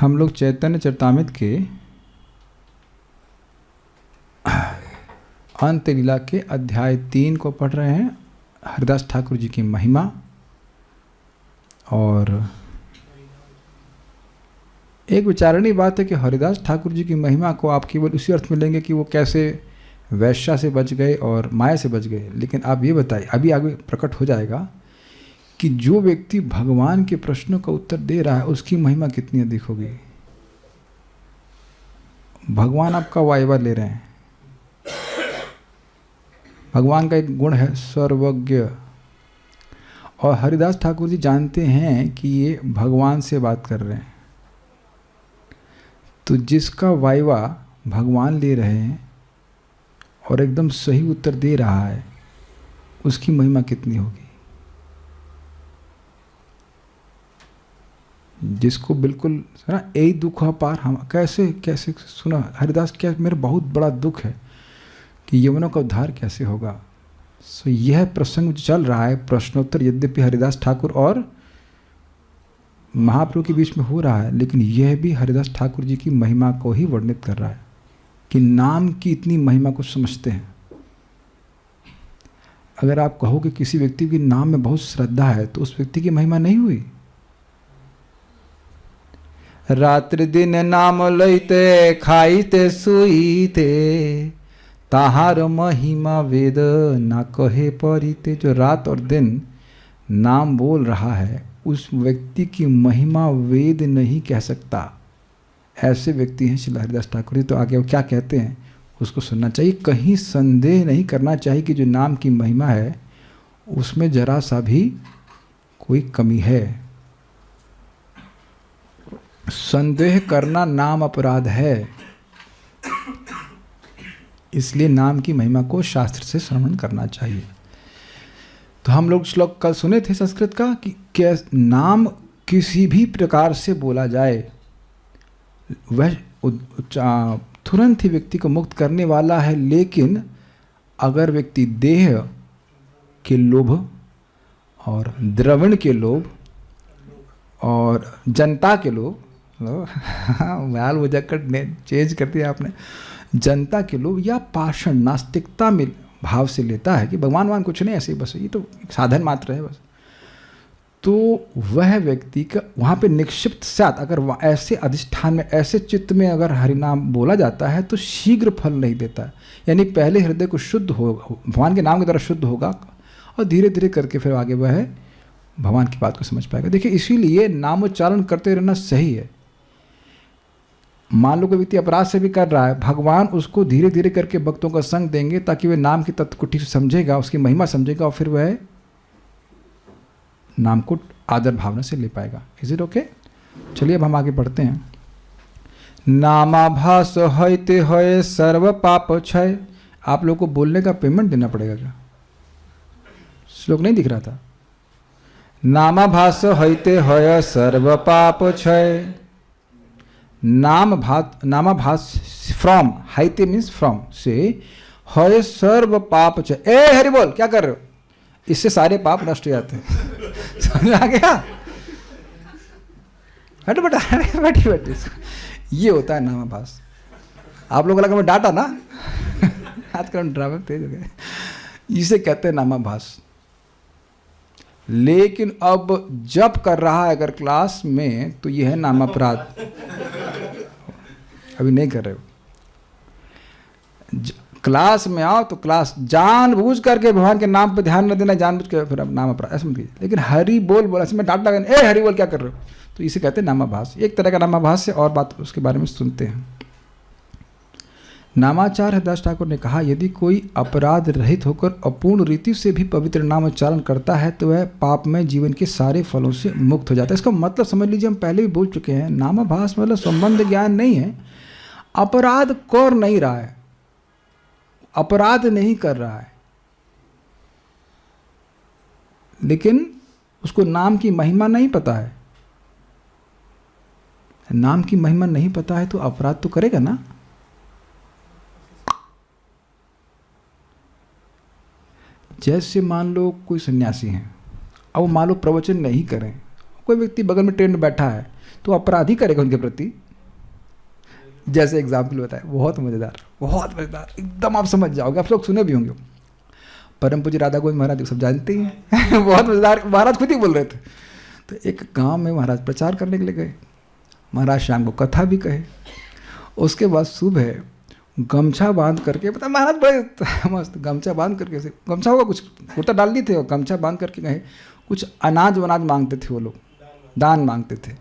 हम लोग चैतन्य चरितामृत के अंत लीला के अध्याय 3 को पढ़ रहे हैं, हरिदास ठाकुर जी की महिमा। और एक विचारणीय बात है कि हरिदास ठाकुर जी की महिमा को आप केवल उसी अर्थ में लेंगे कि वो कैसे वैश्या से बच गए और माया से बच गए, लेकिन आप ये बताइए, अभी आगे प्रकट हो जाएगा कि जो व्यक्ति भगवान के प्रश्नों का उत्तर दे रहा है उसकी महिमा कितनी अधिक होगी। भगवान आपका वाइवा ले रहे हैं। भगवान का एक गुण है सर्वज्ञ, और हरिदास ठाकुर जी जानते हैं कि ये भगवान से बात कर रहे हैं। तो जिसका वाइवा भगवान ले रहे हैं और एकदम सही उत्तर दे रहा है, उसकी महिमा कितनी होगी। जिसको बिल्कुल ना यही दुख पार, हम कैसे कैसे सुना हरिदास, क्या मेरा बहुत बड़ा दुख है कि यमुना का उद्धार कैसे होगा। सो यह प्रसंग चल रहा है, प्रश्नोत्तर यद्यपि हरिदास ठाकुर और महाप्रभु के बीच में हो रहा है, लेकिन यह भी हरिदास ठाकुर जी की महिमा को ही वर्णित कर रहा है कि नाम की इतनी महिमा को समझते हैं। अगर आप कहो कि किसी व्यक्ति के नाम में बहुत श्रद्धा है तो उस व्यक्ति की महिमा नहीं हुई। रात्रि दिन नाम लैते खाइते सुईते ताहार महिमा वेद ना कहे परिते। जो रात और दिन नाम बोल रहा है उस व्यक्ति की महिमा वेद नहीं कह सकता। ऐसे व्यक्ति हैं श्री हरिदास ठाकुर जी। तो आगे वो क्या कहते हैं उसको सुनना चाहिए। कहीं संदेह नहीं करना चाहिए कि जो नाम की महिमा है उसमें जरा सा भी कोई कमी है। संदेह करना नाम अपराध है, इसलिए नाम की महिमा को शास्त्र से श्रवण करना चाहिए। तो हम लोग श्लोक कल सुने थे संस्कृत का कि क्या नाम किसी भी प्रकार से बोला जाए वह तुरंत ही व्यक्ति को मुक्त करने वाला है। लेकिन अगर व्यक्ति देह के लोभ और द्रवण के लोभ और जनता के लोभ, व्याल वो जाकर चेंज कर दिया आपने, जनता के लोभ या पाषाण नास्तिकता में भाव से लेता है कि भगवान कुछ नहीं, ऐसे बस ये तो साधन मात्र है बस, तो वह व्यक्ति का वहाँ पे निक्षिप्त साथ अगर ऐसे अधिष्ठान में ऐसे चित्त में अगर हरिनाम बोला जाता है तो शीघ्र फल नहीं देता। यानी पहले हृदय को शुद्ध हो, भगवान के नाम के द्वारा शुद्ध होगा और धीरे धीरे करके फिर आगे वह भगवान की बात को समझ पाएगा। देखिए इसीलिए नामोच्चारण करते रहना सही है। मान लो कोई व्यक्ति अपराध से भी कर रहा है, भगवान उसको धीरे धीरे करके भक्तों का संग देंगे ताकि वह नाम की तत्व को ठीक से समझेगा, उसकी महिमा समझेगा और फिर वह नाम को आदर भावना से ले पाएगा। Is it okay? चलिए अब हम आगे बढ़ते हैं। नामाभास होते होए सर्व पाप क्षय। आप लोग को बोलने का पेमेंट देना पड़ेगा क्या? श्लोक नहीं दिख रहा था? नामाभास होते होए सर्व पाप क्षय। नामाभास फ्रॉम, हाइते मीन्स फ्रॉम से, होए सर्व पाप क्षय। ए हरि बोल, क्या कर रहे हो? इससे सारे पाप नष्ट हो जाते हैं। समझ आ गया? हटो बेटा, बैठी बैठी। ये होता है नामाभास। आप लोगों लगा मैं डांटा ना, आजकल ड्रामे तेज हो गए। इसे कहते हैं नामाभास। लेकिन अब जब कर रहा है अगर क्लास में तो यह है नामापराध। अभी नहीं कर रहे हो, क्लास में आओ तो क्लास जानबूझ करके भगवान के नाम पे ध्यान न देना, जानबूझ के फिर नाम अपराध ऐसा मत कीजिए। लेकिन हरि बोल बोला इसमें डांट लगा, ए हरि बोल क्या कर रहे हो, तो इसे कहते हैं नामाभास। एक तरह का नामाभास है, और बात उसके बारे में सुनते हैं। नामाचार्य हरिदास ठाकुर ने कहा, यदि कोई अपराध रहित होकर अपूर्ण रीति से भी पवित्र नामोच्चारण करता है तो वह पाप में जीवन के सारे फलों से मुक्त हो जाता है। इसका मतलब समझ लीजिए, हम पहले भी बोल चुके हैं, नामाभास मतलब संबंध ज्ञान नहीं है। अपराध कर नहीं रहा है, अपराध नहीं कर रहा है, लेकिन उसको नाम की महिमा नहीं पता है। नाम की महिमा नहीं पता है तो अपराध तो करेगा ना। जैसे मान लो कोई सन्यासी हैं, अब मान लो प्रवचन नहीं करें, कोई व्यक्ति बगल में ट्रेन में बैठा है, तो अपराध ही करेगा उनके प्रति। जैसे एग्जाम्पल बताया, बहुत मज़ेदार, एकदम आप समझ जाओगे, आप लोग सुने भी होंगे। परम पूज्य राधा गोविंद महाराज सब जानते ही हैं। बहुत मज़ेदार, महाराज खुद ही बोल रहे थे। तो एक गांव में महाराज प्रचार करने के लिए गए। महाराज शाम को कथा भी कहे। उसके बाद सुबह गमछा बांध करके, पता महाराज बड़े मस्त गमछा बांध करके, से गमछा होगा कुछ कुर्ता डाल दी थे और गमछा बांध करके गए। कुछ अनाज वनाज मांगते थे वो लोग, दान मांगते थे।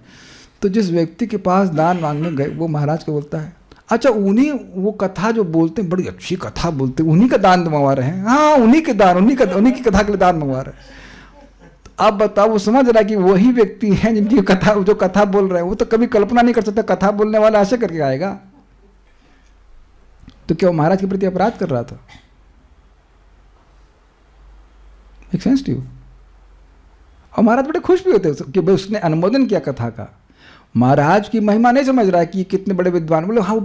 तो जिस व्यक्ति के पास दान मांगने गए वो महाराज को बोलता है, अच्छा उन्हीं वो कथा जो बोलते हैं, बड़ी अच्छी कथा बोलते हैं, उन्हीं का दान मंगवा रहे हैं। हाँ उन्हीं के दान, उन्हीं की कथा के लिए दान मंगवा रहे हैं। तो अब बताओ, वो समझ रहा है कि वही व्यक्ति हैं जिनकी कथा, जो कथा बोल रहे हैं। वो तो कभी कल्पना नहीं कर सकता कथा बोलने वाला ऐसे करके आएगा। तो क्या वो महाराज के प्रति अपराध कर रहा था? Make sense to you? और महाराज बड़े खुश भी होते कि भाई उसने अनुमोदन किया कथा का। महाराज की महिमा नहीं समझ रहा है कि कितने बड़े विद्वान। बोले हाँ वो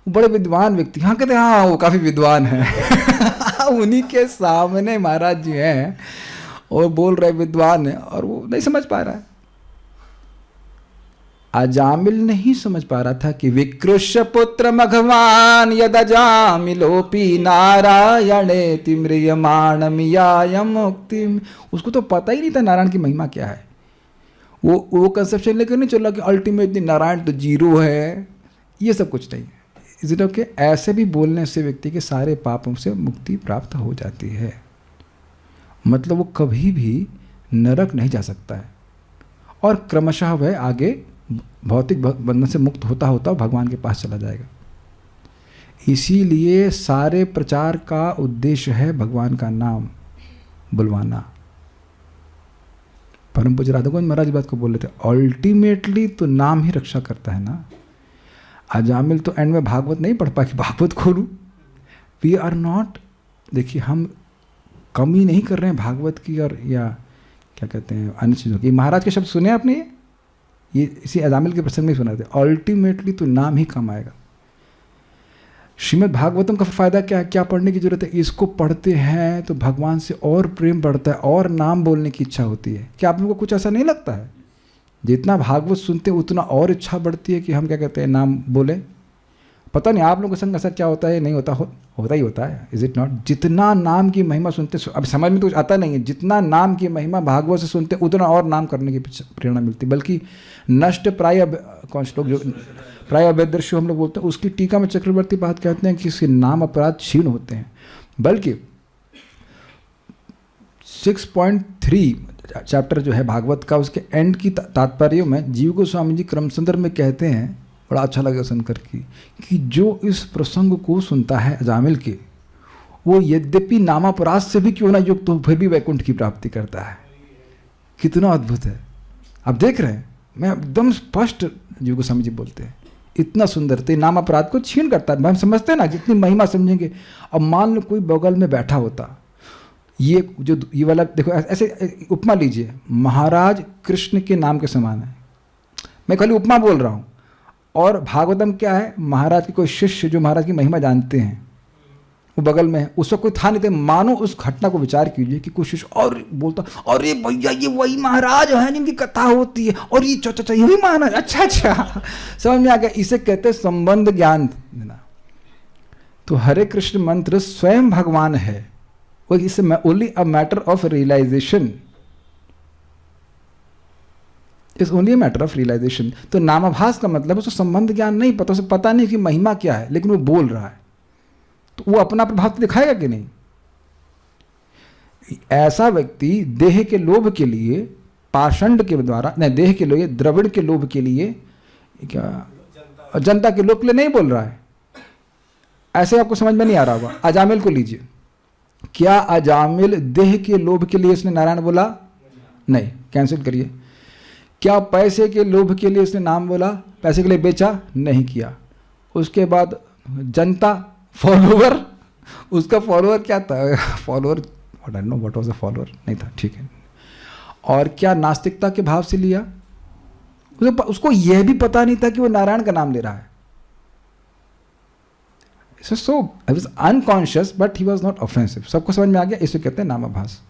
बड़े विद्वान व्यक्ति। हाँ कहते हाँ वो काफ़ी विद्वान है। उन्हीं के सामने महाराज जी हैं और बोल रहे विद्वान है, और वो नहीं समझ पा रहा है। अजामिल नहीं समझ पा रहा था कि विकृष्य पुत्र मघवान यद अजामिलोपि नारायणे तिम्रियमाणमियायम मुक्तिम। उसको तो पता ही नहीं था नारायण की महिमा क्या है। वो कंसेप्शन लेकर नहीं चल रहा कि अल्टीमेटली नारायण तो जीरो है, ये सब कुछ नहीं। Is it okay? ऐसे भी बोलने से व्यक्ति के सारे पापों से मुक्ति प्राप्त हो जाती है। मतलब वो कभी भी नरक नहीं जा सकता है, और क्रमशः वह आगे भौतिक बंधन से मुक्त होता होता भगवान के पास चला जाएगा। इसीलिए सारे प्रचार का उद्देश्य है भगवान का नाम बुलवाना। परम पूज्य राधा गोविंद महाराज बात को बोल रहे थे, अल्टीमेटली तो नाम ही रक्षा करता है ना। अजामिल तो एंड में भागवत नहीं पढ़ पाए कि भागवत खोलूं। वी आर नॉट, देखिए हम कमी नहीं कर रहे हैं भागवत की और या क्या कहते हैं अन्य चीज़ों की। महाराज के शब्द सुने आपने? ये इसी अजामिल के प्रसंग में सुना थे, अल्टीमेटली तो नाम ही कम आएगा। श्रीमद् भागवतम का फायदा क्या है? क्या पढ़ने की जरूरत है? इसको पढ़ते हैं तो भगवान से और प्रेम बढ़ता है और नाम बोलने की इच्छा होती है। क्या आप लोगों को कुछ ऐसा नहीं लगता है? जितना भागवत सुनते हैं उतना और इच्छा बढ़ती है कि हम क्या कहते हैं नाम बोले। पता नहीं आप लोगों के संग ऐसा क्या होता है, नहीं होता होता ही होता है। Is it not? जितना नाम की महिमा सुनते, अब समझ में तो कुछ आता नहीं है, जितना नाम की महिमा भागवत से सुनते उतना और नाम करने की प्रेरणा मिलती। बल्कि नष्ट प्राय कौन श्लोक जो प्राय अवैदर्शु हम लोग बोलते हैं, उसकी टीका में चक्रवर्ती बात कहते हैं कि इसके नाम अपराध क्षीण होते हैं। बल्कि 6.3 चैप्टर जो है भागवत का, उसके एंड की तात्पर्य में जीव गोस्वामी जी क्रमसंदर में कहते हैं, बड़ा अच्छा लगा सुनकर कि जो इस प्रसंग को सुनता है अजामिल के, वो यद्यपि नामापराध से भी क्यों ना युक्त हो, फिर भी वैकुंठ की प्राप्ति करता है। कितना अद्भुत है! आप देख रहे हैं, मैं एकदम स्पष्ट जीव गोस्वामी जी बोलते हैं, इतना सुंदर। तो नाम अपराध को छीन करता है। हम समझते हैं ना, जितनी महिमा समझेंगे। अब मान लो कोई बगल में बैठा होता, ये वाला देखो, ऐसे उपमा लीजिए, महाराज कृष्ण के नाम के समान है। मैं खाली उपमा बोल रहा हूँ। और भागवतम क्या है? महाराज के कोई शिष्य जो महाराज की महिमा जानते हैं वो बगल में है, उसका कोई था नहीं थे। मानो उस घटना को विचार कीजिए कि कोई शिष्य और बोलता, अरे भैया ये वही महाराज है जिनकी कथा होती है, और ये चाचा यही महाराज, अच्छा समझ में आ गया। इसे कहते हैं संबंध ज्ञान देना। तो हरे कृष्ण मंत्र स्वयं भगवान है, वो इसे only a matter of realization, is only a matter of realization. तो नामाभास का मतलब उसको संबंध ज्ञान नहीं पता, उसे पता नहीं कि महिमा क्या है, लेकिन वो बोल रहा है, तो वो अपना प्रभाव तो दिखाएगा कि नहीं? ऐसा व्यक्ति देह के लोभ के लिए, पाषंड के द्वारा नहीं, देह के लिए, द्रविड़ के लोभ के लिए, क्या जनता के लोभ के लिए नहीं बोल रहा है। ऐसे आपको समझ में नहीं आ रहा होगा। अजामिल को लीजिए, क्या अजामिल देह के लोभ के लिए इसने नारायण बोला? नहीं, कैंसिल करिए। क्या पैसे के लोभ के लिए इसने नाम बोला? पैसे के लिए बेचा? नहीं किया। उसके बाद जनता, फॉलोवर, उसका फॉलोवर क्या था? Follower what I know what was a follower, नहीं था, ठीक है। और क्या नास्तिकता के भाव से लिया? उसको यह भी पता नहीं था कि वो नारायण का नाम ले रहा है। So I was unconscious but he was not offensive. सबको समझ में आ गया, इसे कहते हैं नामाभास।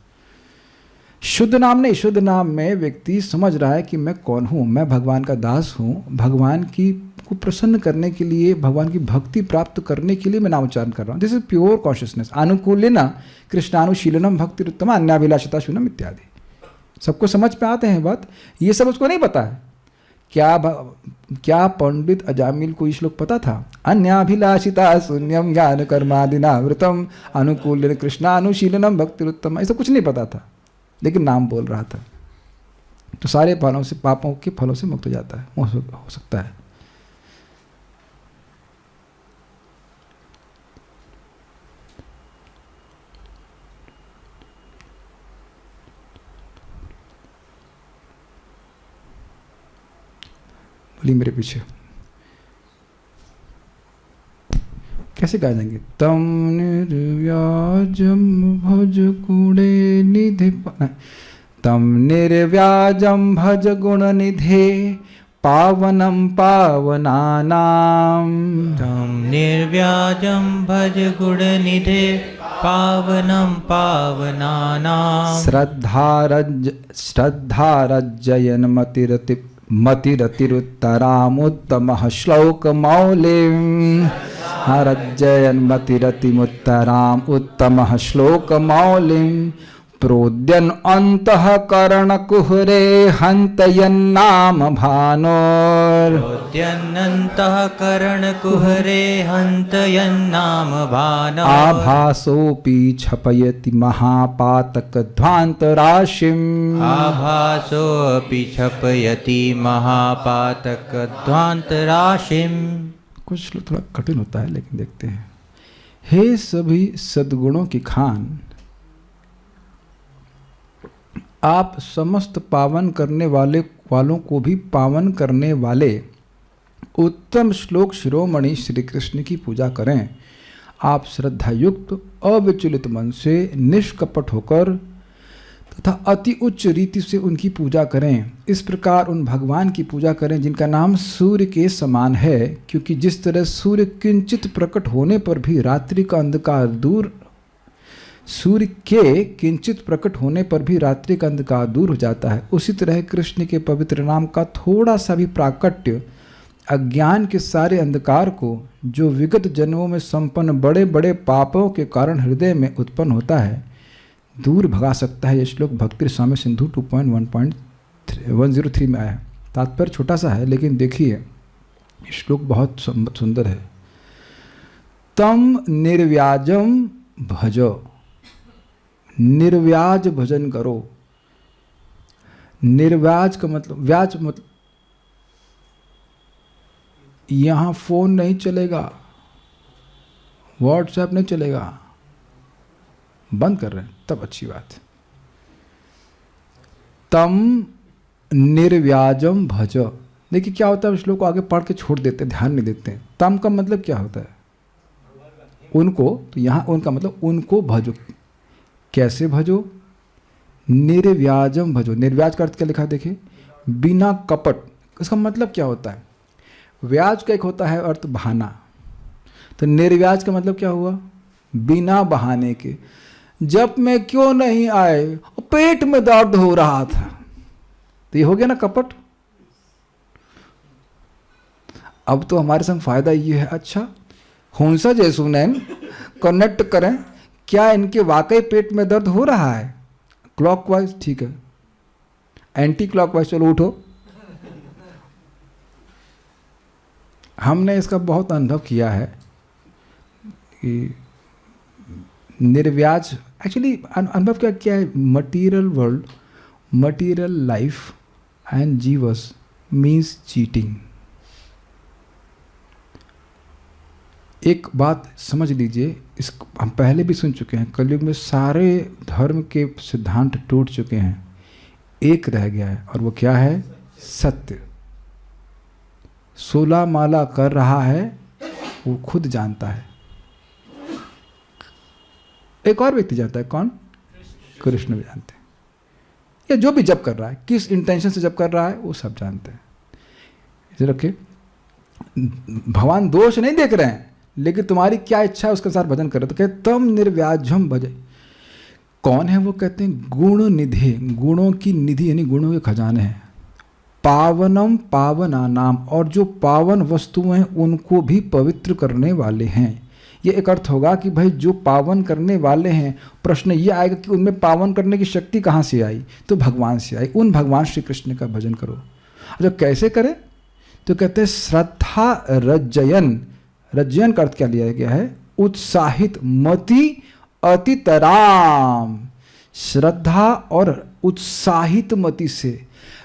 शुद्ध नाम नहीं, शुद्ध नाम में व्यक्ति समझ रहा है कि मैं कौन हूँ, मैं भगवान का दास हूँ, भगवान की को प्रसन्न करने के लिए, भगवान की भक्ति प्राप्त करने के लिए मैं नाम उच्चारण कर रहा हूँ। This is pure consciousness. अनुकूलेन कृष्णानुशीलनम भक्तिरुत्तम अन्याभिलाषिता शून्यम इत्यादि। सबको समझ पे आते हैं बात, ये सब उसको नहीं पता है। क्या पंडित अजामिल को ये श्लोक पता था? अन्याभिलाषिता शून्यम ज्ञान कर्मादिनावृतम अनुकूलेन कृष्णानुशीलनम भक्तिरुत्तम, ऐसा कुछ नहीं पता था, लेकिन नाम बोल रहा था, तो सारे फलों से, पापों के फलों से मुक्त हो जाता है, हो सकता है। बोलिए मेरे पीछे कैसे गा जाएंगे? तम निर्व्याजम भज गुणे निधे, तम निर्व्याजम भज गुण निधे पावनम पावनानाम, तम निर्व्याजम भज गुण निधे पावनम पावनानाम, श्रद्धारज्जयन मतिरतिरुत्तरामुत्तमः श्लोकमौलिम्, हरज्जयन् मतिरतिमुत्तराम् उत्तमः श्लोकमौलिम्, प्रोद्यन् अन्तःकरणकुहरे हन्तयन्नाम भानोर्, प्रोद्यन्नन्तःकरणकुहरे हन्तयन्नाम भानोर्, आभासोऽपि छपयति महापातकध्वान्तराशिम्, आभासोऽपि छपयति महापातकध्वान्तराशिम्। कुछ थोड़ा कठिन होता है, लेकिन देखते हैं। हे सभी सद्गुणों की खान, आप समस्त पावन करने वालों को भी पावन करने वाले उत्तम श्लोक शिरोमणि श्री कृष्ण की पूजा करें। आप श्रद्धायुक्त अविचलित मन से निष्कपट होकर तथा अति उच्च रीति से उनकी पूजा करें। इस प्रकार उन भगवान की पूजा करें जिनका नाम सूर्य के समान है, क्योंकि जिस तरह सूर्य किंचित प्रकट होने पर भी रात्रि का अंधकार दूर सूर्य के किंचित प्रकट होने पर भी रात्रि का अंधकार दूर हो जाता है, उसी तरह कृष्ण के पवित्र नाम का थोड़ा सा भी प्राकट्य अज्ञान के सारे अंधकार को, जो विगत जन्मों में संपन्न बड़े बड़े पापों के कारण हृदय में उत्पन्न होता है, दूर भगा सकता है। यह श्लोक भक्ति रसामृत सिंधु 2.103 में आया है। तात्पर्य छोटा सा है, लेकिन देखिए श्लोक बहुत सुंदर है। तम निर्व्याजम भजो, निर्व्याज भजन करो। निर्व्याज का मतलब, व्याज मतलब यहां फोन नहीं चलेगा, व्हाट्सएप नहीं चलेगा, बंद कर रहे हैं तब अच्छी बात। तम निर्व्याजम भज, देखिए क्या होता है, श्लोक को आगे पढ़ के छोड़ देते हैं, ध्यान नहीं देते हैं। तम का मतलब क्या होता है? उनको, तो यहां उनका मतलब उनको भजो। कैसे भजो? निर्व्याजम भजो। निर्व्याज का अर्थ क्या लिखा है देखिए, बिना कपट। इसका मतलब क्या होता है? व्याज का एक होता है अर्थ बहाना, तो निर्व्याज का मतलब क्या हुआ? बिना बहाने के। जब मैं क्यों नहीं आए, पेट में दर्द हो रहा था, तो ये हो गया ना कपट। अब तो हमारे संग फायदा ये है, अच्छा हुंसा जैसुनैन कनेक्ट करें, क्या इनके वाकई पेट में दर्द हो रहा है? क्लॉकवाइज ठीक है, एंटी क्लॉकवाइज चलो उठो। हमने इसका बहुत अनुभव किया है कि निर्व्याज एक्चुअली अनुभव क्या है? Material world, material life and जीवस मीन्स चीटिंग। एक बात समझ लीजिए, इस हम पहले भी सुन चुके हैं, कलयुग में सारे धर्म के सिद्धांत टूट चुके हैं, एक रह गया है, और वो क्या है? सत्य। 16 माला कर रहा है, वो खुद जानता है। एक और व्यक्ति जानता है, कौन? कृष्ण भी जानते हैं। या जो भी जप कर रहा है, किस इंटेंशन से जप कर रहा है, वो सब जानते हैं। इसे रखे, भगवान दोष नहीं देख रहे हैं, लेकिन तुम्हारी क्या इच्छा है उसके साथ भजन कर रहे। तो कहते तम निर्व्याजम भजे। कौन है वो? कहते हैं गुण निधे, गुणों की निधि यानी गुणों के खजाने हैं। पावनम पावना नाम, और जो पावन वस्तुएं हैं उनको भी पवित्र करने वाले हैं। ये एक अर्थ होगा कि भाई जो पावन करने वाले हैं, प्रश्न ये आएगा कि उनमें पावन करने की शक्ति कहाँ से आई? तो भगवान से आई। उन भगवान श्री कृष्ण का भजन करो। जब कैसे करें? तो कहते हैं श्रद्धा रज्जयन, रज्जयन का अर्थ क्या लिया गया है? उत्साहित, मति अतितराम, श्रद्धा और उत्साहित मति से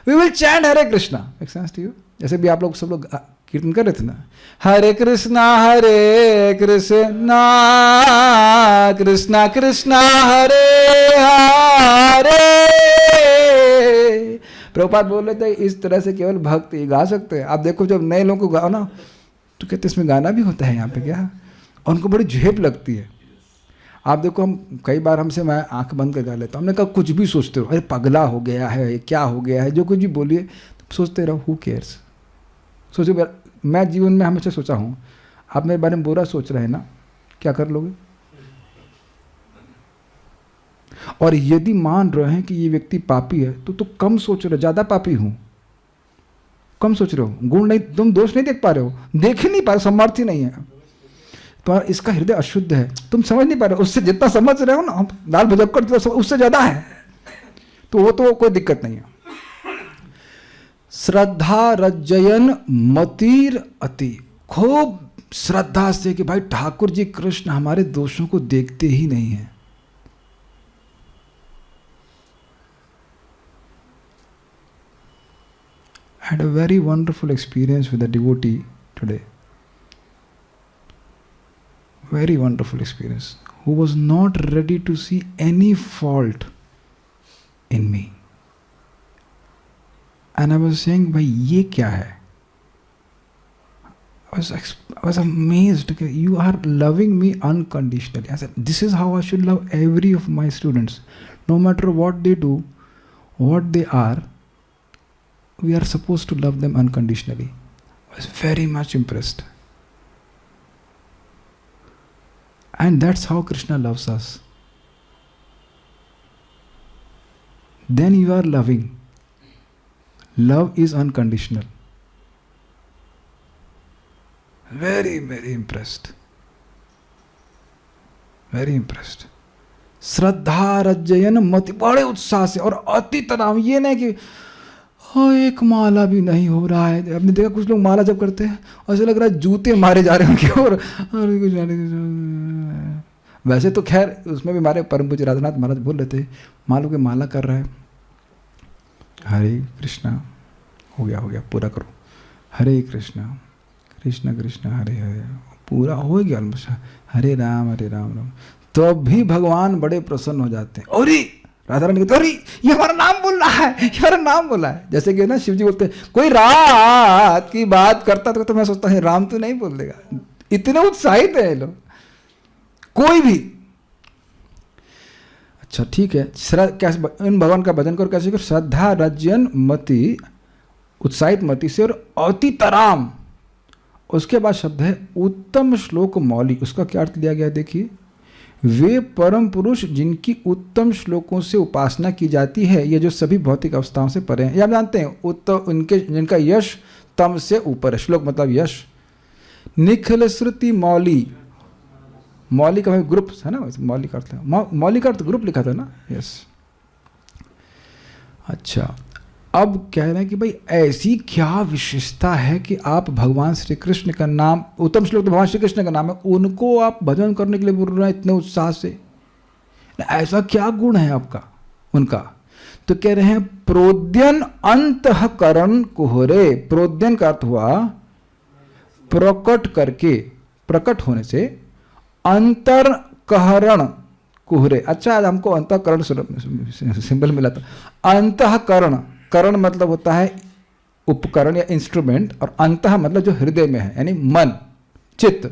we will chant Hare Krishna. Make sense to you? जैसे भी आप लोग सब लोग कीर्तन कर रहे थे ना, हरे कृष्णा कृष्णा कृष्णा कृष्णा हरे हरे। प्रभुपाद बोल रहे थे इस तरह से केवल भक्त ही गा सकते हैं। आप देखो जब नए लोगों को गाओ ना तो कहते इसमें गाना भी होता है यहाँ पे क्या, और उनको बड़ी झेप लगती है। आप देखो हम कई बार हमसे, मैं आंख बंद कर गा लेता हूँ, हमने कहा कुछ भी सोचते हो, अरे पगला हो गया है, ये क्या हो गया है, जो कुछ भी बोलिए सोचते रहो, हु केयर्स। सोचो, मैं जीवन में हमेशा सोचा हूँ, आप मेरे बारे में बुरा सोच रहे हैं ना, क्या कर लोगे? और यदि मान रहे हैं कि ये व्यक्ति पापी है तो कम सोच रहे हो, ज़्यादा पापी हूँ, कम सोच रहे हो। गुण नहीं, तुम दोष नहीं देख पा रहे हो, देख ही नहीं पा रहे, सामर्थ्य नहीं है तुम्हारा, इसका हृदय अशुद्ध है, तुम समझ नहीं पा रहे हो। उससे जितना समझ रहे हो ना, हम लाल भजक्कर तो उससे ज़्यादा है, तो वो तो कोई दिक्कत नहीं है। श्रद्धा रज्जयन मतिर अति, खूब श्रद्धा से कि भाई ठाकुर जी कृष्ण हमारे दोषों को देखते ही नहीं हैं। I had a very wonderful experience with a devotee today. Very wonderful experience. Who was not ready to see any fault in me. And I was saying, भाई ये क्या है? I was amazed. You are loving me unconditionally. I said, this is how I should love every of my students. No matter what they do, what they are, we are supposed to love them unconditionally. I was very much impressed. And that's how Krishna loves us. Then you are loving. Love is unconditional. Very, very impressed. Very impressed. श्रद्धा रज्जयन मति, बड़े उत्साह से और अति तनाव। ये नहीं कि एक माला भी नहीं हो रहा है। आपने देखा कुछ लोग माला जब करते हैं ऐसे लग रहा है जूते मारे जा रहे हैं और वैसे तो खैर उसमें भी हमारे परम पूज्य राधानाथ महाराज बोल रहे थे, मान लो कि माला कर रहा है, हरे कृष्णा, हो गया पूरा करो, हरे कृष्णा कृष्णा कृष्णा हरे हरे, पूरा हो गया ऑलमोस्ट, हरे राम राम। तो भी भगवान बड़े प्रसन्न हो जाते हैं। और राधा रानी कहते, अरे ये हमारा नाम बोल रहा है, ये हमारा नाम बोला है। जैसे कि ना शिव जी बोलते हैं, कोई रात की बात करता तो मैं सोचता हूँ राम तो नहीं बोल देगा, इतने उत्साहित है ये लोग, कोई भी। अच्छा ठीक है, कैसे इन भगवान का भजन करो, कैसे करो? श्रद्धा रज्जन मति, उत्साहित मति से, और अति तराम। उसके बाद शब्द है उत्तम श्लोक मौली। उसका क्या अर्थ लिया गया देखिए, वे परम पुरुष जिनकी उत्तम श्लोकों से उपासना की जाती है, ये जो सभी भौतिक अवस्थाओं से परे हैं। ये आप जानते हैं, उत्तम उनके जिनका यश तम से ऊपर है। श्लोक मतलब यश। निखिल श्रुति मौली, मौली का ग्रुप है ना, मौली का अर्थ, मौली का अर्थ ग्रुप लिखा था ना, यस। अच्छा, अब कह रहे हैं कि भाई ऐसी क्या विशेषता है कि आप भगवान श्री कृष्ण का नाम, उत्तम श्लोक तो भगवान श्री कृष्ण का नाम है, उनको आप भजन करने के लिए बोल रहे हैं इतने उत्साह से, ऐसा क्या गुण है आपका उनका? तो कह रहे हैं प्रोद्यन अंतःकरण कुहरे। प्रोद्यन का अर्थ हुआ प्रकट करके, प्रकट होने से, अंतरकरण कुहरे। अच्छा, आज हमको अंतःकरण सिंबल मिला था। अंतःकरण, करण मतलब होता है उपकरण या इंस्ट्रूमेंट, और अंतः मतलब जो हृदय में है, यानी मन चित्त।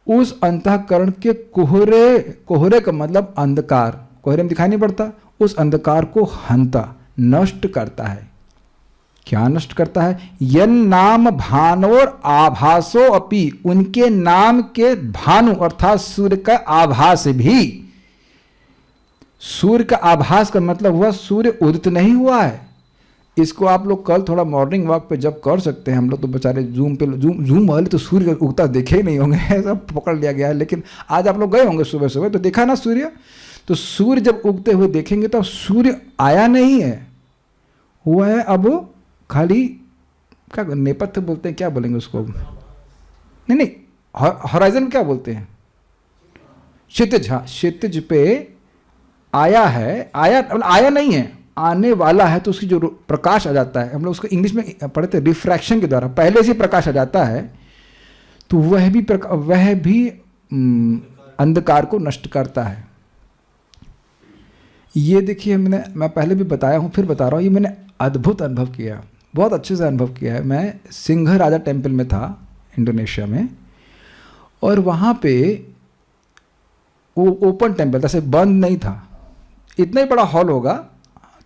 उस अंतःकरण के कोहरे, कोहरे का मतलब अंधकार, कोहरे में दिखाई नहीं पड़ता, उस अंधकार को हंता, नष्ट करता है। क्या नष्ट करता है? यन नाम भानोर आभासो अपि, उनके नाम के भानु अर्थात सूर्य का आभास भी, सूर्य का आभास का मतलब हुआ सूर्य उदित नहीं हुआ है। इसको आप लोग कल थोड़ा मॉर्निंग वॉक पे जब कर सकते हैं, हम लोग तो बेचारे जूम वाले तो सूर्य उगता देखे ही नहीं होंगे, सब पकड़ लिया गया है। लेकिन आज आप लोग गए होंगे सुबह सुबह तो देखा ना सूर्य, तो सूर्य जब उगते हुए देखेंगे तो अब सूर्य आया नहीं है, हुआ है अब खाली क्या नेपथ्य बोलते हैं, क्या बोलेंगे उसको, नहीं हॉराइजन क्या बोलते हैं, क्षितिज। हाँ, क्षितिज पे आया है, आया नहीं है, आने वाला है। तो उसकी जो प्रकाश आ जाता है, हम लोग उसको इंग्लिश में पढ़ते हैं रिफ्रैक्शन के द्वारा, पहले से प्रकाश आ जाता है तो वह भी अंधकार को नष्ट करता है। ये देखिए, मैं पहले भी बताया हूँ, फिर बता रहा हूँ, ये मैंने अद्भुत अनुभव किया, बहुत अच्छे से अनुभव किया है। मैं सिंह राजा टेम्पल में था इंडोनेशिया में, और वहाँ पे वो ओपन टेम्पल, जैसे बंद नहीं था, इतना ही बड़ा हॉल होगा,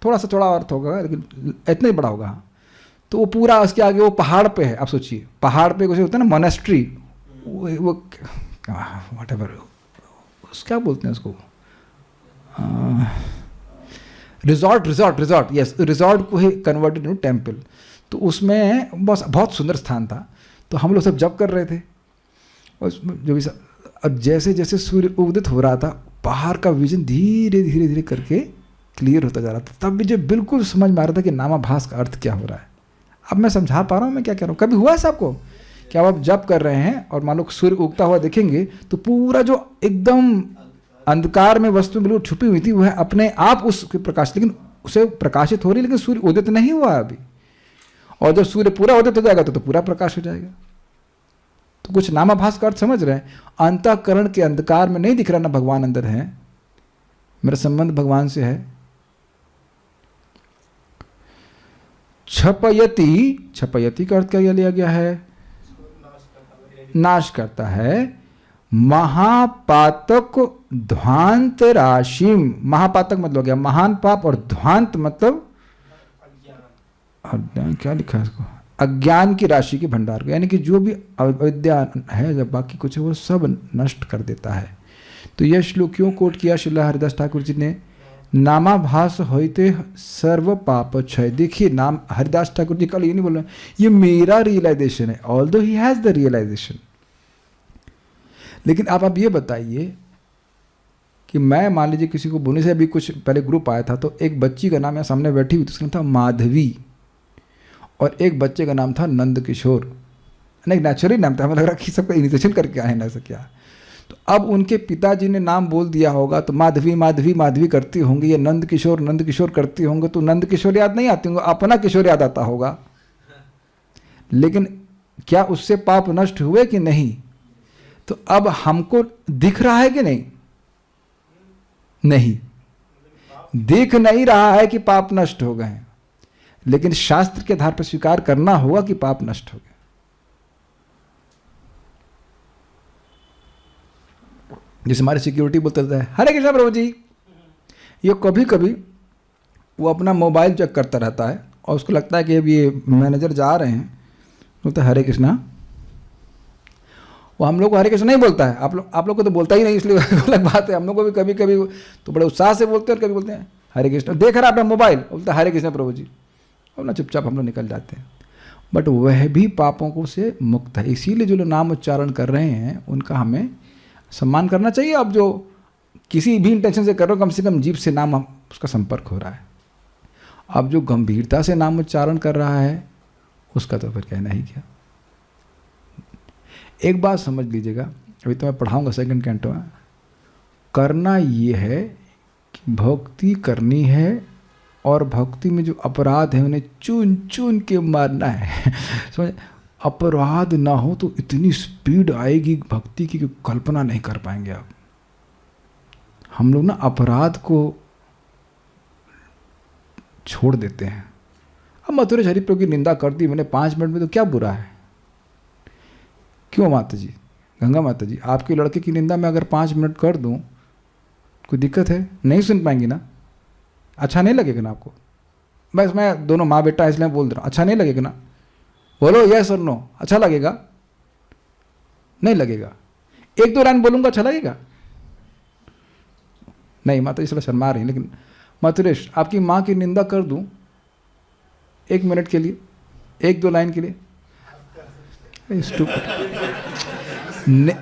थोड़ा सा थोड़ा अर्थ होगा लेकिन इतना ही बड़ा होगा। तो वो पूरा उसके आगे वो पहाड़ पे है, आप सोचिए पहाड़ पे कुछ होता है ना मोनेस्ट्री, वो वट एवर क्या बोलते हैं उसको, रिजॉर्ट, यस, रिजॉर्ट को ही कन्वर्टेड इनटू टेम्पल। तो उसमें बस बहुत सुंदर स्थान था। तो हम लोग सब जप कर रहे थे, और जो भी सब, अब जैसे जैसे सूर्य उदित हो रहा था, बाहर का विजन धीरे धीरे धीरे करके क्लियर होता जा रहा था। तब मुझे बिल्कुल समझ में आ रहा था कि नामाभास का अर्थ क्या हो रहा है। अब मैं समझा पा रहा हूँ मैं क्या कह रहा हूँ। कभी हुआ है सबको कि आप जप कर रहे हैं और मान लो सूर्य उगता हुआ देखेंगे तो पूरा जो एकदम अंधकार में वस्तु बिल्कुल छुपी हुई थी वह अपने आप उसके प्रकाश, लेकिन उसे प्रकाशित हो रही, लेकिन सूर्य उदित नहीं हुआ अभी। और जब सूर्य पूरा उदित हो जाएगा तो पूरा प्रकाश हो जाएगा। तो कुछ नामाभास का अर्थ समझ रहे हैं। अंतःकरण के अंधकार में नहीं दिख रहा ना भगवान अंदर है, मेरा संबंध भगवान से है। छपयति का अर्थ क्या लिया गया है, नाश करता है। महापातक ध्वांत राशिम, महापातक मतलब हो गया महान पाप, और ध्वांत मतलब अज्ञान, क्या लिखा है इसको, अज्ञान की राशि के भंडार को, यानी कि जो भी अविद्या है, जब बाकी कुछ है वो सब नष्ट कर देता है। तो यह श्लोक क्यों कोट किया श्रीला हरिदास ठाकुर जी ने, नामाभास होते सर्व पाप क्षय। देखिए नाम हरिदास ठाकुर जी कल ये नहीं बोल रहे, ये मेरा रियलाइजेशन है, although he has the realization. लेकिन आप अब ये बताइए कि मैं मान लीजिए किसी को बोलने से, अभी कुछ पहले ग्रुप आया था तो एक बच्ची का नाम यहाँ सामने बैठी हुई थी, उसका नाम था माधवी, और एक बच्चे का नाम था नंद किशोर। नहीं, नेचुरली नाम था, हमें लग रहा कि सबका इनिशिएशन करके आए ना, ऐसा क्या। तो अब उनके पिताजी ने नाम बोल दिया होगा तो माधवी माधवी माधवी करती होंगी, ये नंद किशोर करती होंगे, तो नंद किशोर याद नहीं आती होंगे, अपना किशोर याद आता होगा। लेकिन क्या उससे पाप नष्ट हुए कि नहीं? तो अब हमको दिख रहा है कि नहीं? नहीं दिख नहीं रहा है कि पाप नष्ट हो गए हैं, लेकिन शास्त्र के आधार पर स्वीकार करना होगा कि पाप नष्ट हो गए। जैसे हमारे सिक्योरिटी बोलते रहता है हरे कृष्णा प्रभु जी, ये कभी कभी वो अपना मोबाइल चेक करता रहता है और उसको लगता है कि अब ये मैनेजर जा रहे हैं, बोलता है हरे कृष्णा। वो हम लोग को हरे कृष्णा नहीं बोलता है, आप लोग को तो बोलता ही नहीं, इसलिए अलग बात है। हम लोग को भी कभी कभी तो बड़े उत्साह से बोलते हैं और कभी बोलते हैं हरे कृष्णा, देख रहा है अपना मोबाइल, बोलता है हरे कृष्णा प्रभु जी, और ना चुपचाप हम लोग निकल जाते हैं। बट वह भी पापों को से मुक्त है, इसीलिए जो लोग नाम उच्चारण कर रहे हैं उनका हमें सम्मान करना चाहिए। अब जो किसी भी इंटेंशन से कर रहे हो, कम से कम जीभ से नाम उसका संपर्क हो रहा है। अब जो गंभीरता से नाम उच्चारण कर रहा है उसका तो फिर कहना ही क्या। एक बात समझ लीजिएगा, अभी तो मैं पढ़ाऊंगा सेकंड कैंटो में, करना ये है कि भक्ति करनी है और भक्ति में जो अपराध है उन्हें चुन चुन के मारना है। समझ, अपराध ना हो तो इतनी स्पीड आएगी भक्ति की कि कल्पना नहीं कर पाएंगे आप। हम लोग ना अपराध को छोड़ देते हैं। अब मथुरेश हरिप्रभु की निंदा कर दी मैंने 5 मिनट में, तो क्या बुरा है? क्यों माता जी, गंगा माता जी, आपके लड़के की निंदा मैं अगर 5 मिनट कर दूं कोई दिक्कत है? नहीं सुन पाएंगी ना? अच्छा नहीं लगेगा ना आपको? बस मैं दोनों माँ बेटा इसलिए बोल रहा हूँ, अच्छा नहीं लगेगा ना? बोलो यस और नो, अच्छा लगेगा? नहीं लगेगा। 1-2 लाइन बोलूंगा अच्छा लगेगा? नहीं माता जी थोड़ा शर्मा रही हैं, लेकिन मथुरेश आपकी माँ की निंदा कर दूं 1 मिनट के लिए, 1-2 लाइन के लिए?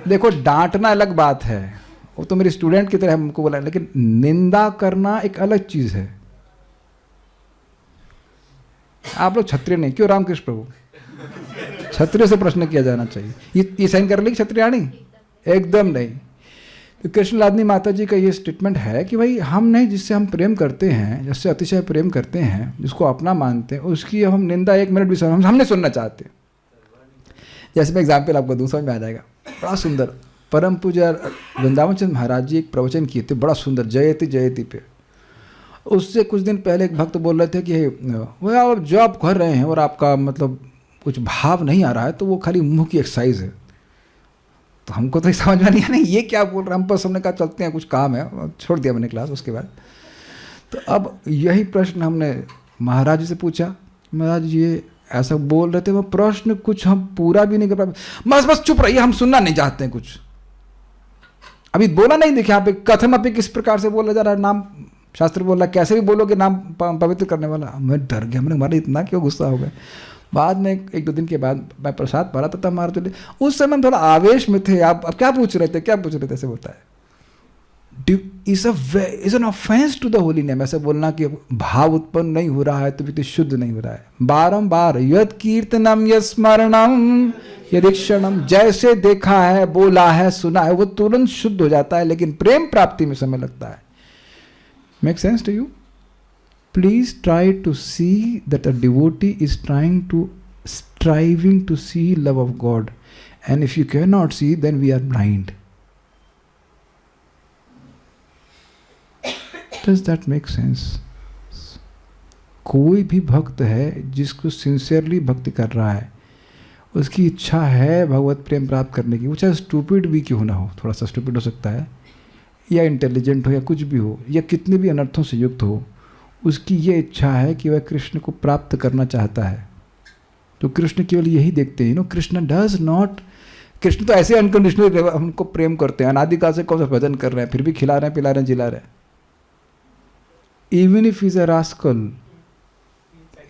देखो डांटना अलग बात है, वो तो मेरी स्टूडेंट की तरह हमको बोला, लेकिन निंदा करना एक अलग चीज है। आप लोग क्षत्रिय नहीं, क्यों रामकृष्ण प्रभु? क्षत्रिय से प्रश्न किया जाना चाहिए। ये साइन कर ली क्षत्रियाणी? एकदम नहीं। तो कृष्णलादनी माता जी का ये स्टेटमेंट है कि भाई हम नहीं, जिससे हम प्रेम करते हैं, जिससे अतिशय प्रेम करते हैं, जिसको अपना मानते हैं, उसकी हम निंदा 1 मिनट भी हम नहीं सुनना चाहते। जैसे मैं एग्जाम्पल आपको दूँ, समझ में आ जाएगा। बड़ा सुंदर परम पूज्य वृंदावन चंद्र महाराज जी एक प्रवचन किए थे, बड़ा सुंदर, जयति जयति पे। उससे कुछ दिन पहले एक भक्त बोल रहे थे कि वो आप जो आप कर रहे हैं और आपका मतलब कुछ भाव नहीं आ रहा है, तो वो खाली मुंह की एक्सरसाइज है। तो हमको तो समझ में नहीं आया, नहीं ये क्या बोल रहे हैं। हम बस हमने कहा चलते हैं, कुछ काम है, छोड़ दिया मैंने क्लास उसके बाद। तो अब यही प्रश्न हमने महाराज जी से पूछा, महाराज जी ये ऐसा बोल रहे थे, वो प्रश्न कुछ हम पूरा भी नहीं कर पाए। बस चुप रहिए, हम सुनना नहीं चाहते हैं कुछ। अभी बोला नहीं, देखिए यहाँ पे कथम अभी किस प्रकार से बोला जा रहा है, नाम शास्त्र बोल रहा है, कैसे भी बोलोगे नाम पवित्र करने वाला। मैं डर गया, मैंने मारा इतना क्यों गुस्सा हो गया। बाद में 1-2 दिन के बाद मैं प्रसाद पढ़ा था, तब हमारे तो उस समय हम थोड़ा आवेश में थे। आप अब क्या पूछ रहे थे, क्या पूछ रहे थे, ऐसे बोलता है is an offence to the holy name. ऐसे बोलना कि भाव उत्पन्न नहीं हो रहा है तो व्यक्ति शुद्ध नहीं हो रहा है। बारंबार यद कीर्तनम यद स्मरणम यदीक्षणम, जैसे देखा है, बोला है, सुना है, वो तुरंत शुद्ध हो जाता है, लेकिन प्रेम प्राप्ति में समय लगता है। Make sense to you? Please try to see that a devotee is striving to see love of God, and if you cannot see, then we are blind. Does that make sense? कोई भी भक्त है जिसको sincerely भक्ति कर रहा है, उसकी इच्छा है भगवत प्रेम प्राप्त करने की, वो चाहे स्टूपिड भी क्यों ना हो, थोड़ा सा स्टूपिड हो सकता है, या इंटेलिजेंट हो, या कुछ भी हो, या कितने भी अनर्थों से युक्त हो, उसकी ये इच्छा है कि वह कृष्ण को प्राप्त करना चाहता है। तो कृष्ण केवल यही देखते हैं, कृष्ण डज नॉट, कृष्ण तो ऐसे अनकंडीशनली हमको प्रेम करते हैं, अनादिकाल से कौन सा भजन कर रहे हैं, फिर भी खिला रहे हैं, पिला रहे हैं, जिला रहे हैं। Even if is a rascal,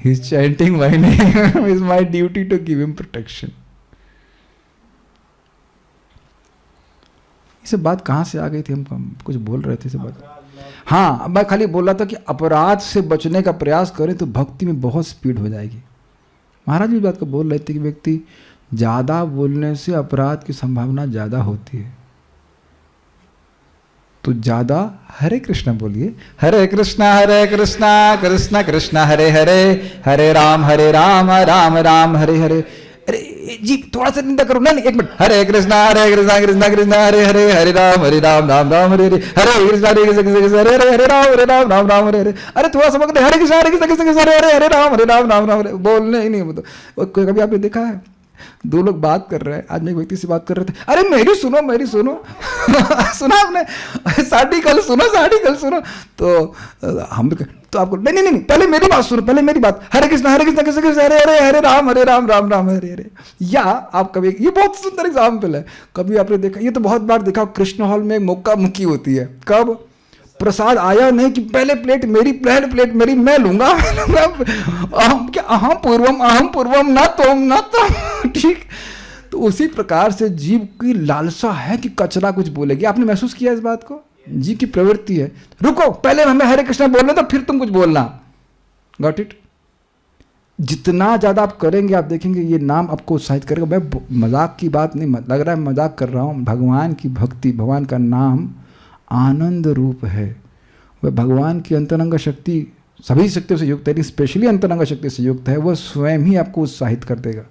he is chanting my name, is my duty to give him protection. ये सब बात कहाँ से आ गई थी? हम कुछ बोल रहे थे, सब बात। हाँ, मैं खाली बोल रहा था कि अपराध से बचने का प्रयास करें तो भक्ति में बहुत स्पीड हो जाएगी। महाराज भी बात को बोल रहे थे कि व्यक्ति ज़्यादा बोलने से अपराध की संभावना ज़्यादा होती है। तो ज़्यादा हरे कृष्णा बोलिए, हरे कृष्णा कृष्णा कृष्णा हरे हरे, हरे राम राम राम हरे हरे। अरे जी थोड़ा सा निंदा करो, नहीं 1 मिनट। हरे कृष्णा कृष्णा कृष्णा हरे हरे, हरे राम राम राम हरे हरे, हरे कृष्णा हरे हरे, हरे राम राम हरे हरे। अरे थोड़ा सा मत, हरे कृष्णा कृष्णा हरे हरे, हरे राम राम हरे। बोलने ही नहीं, वो तो कभी आपने देखा है 2 लोग बात कर रहे हैं, आज मैं एक व्यक्ति से बात कर रहे थे, अरे मेरी सुनो सुना आपने, साड़ी कल सुनो। तो हम तो आपको नहीं, पहले मेरी बात सुनो, पहले मेरी बात। हरे कृष्णा कृष्ण हरे हरे, हरे राम राम हरे हरे। या आप कभी, ये बहुत सुंदर एग्जाम्पल है, कभी आपने देखा, ये तो बहुत बार देखा, कृष्ण हॉल में मुक्का मुक्की होती है। कब? प्रसाद आया नहीं कि पहले प्लेट मेरी, मैं लूंगा। अहम पूर्वम ना तुम। ठीक, तो उसी प्रकार से जीव की लालसा है कि कचरा कुछ बोलेगी। आपने महसूस किया इस बात को? जीव की प्रवृत्ति है, रुको पहले हमें हरे कृष्णा बोलना तो फिर तुम कुछ बोलना। Got it? जितना ज्यादा आप करेंगे, आप देखेंगे ये नाम आपको उत्साहित करेगा। मैं मजाक की बात नहीं लग रहा है, मजाक कर रहा हूँ। भगवान की भक्ति, भगवान का नाम आनंद रूप है। वह भगवान की अंतरंग शक्ति सभी शक्तियों से युक्त है, लेकिन स्पेशली अंतरंग शक्ति से युक्त है। वह स्वयं ही आपको उत्साहित कर देगा,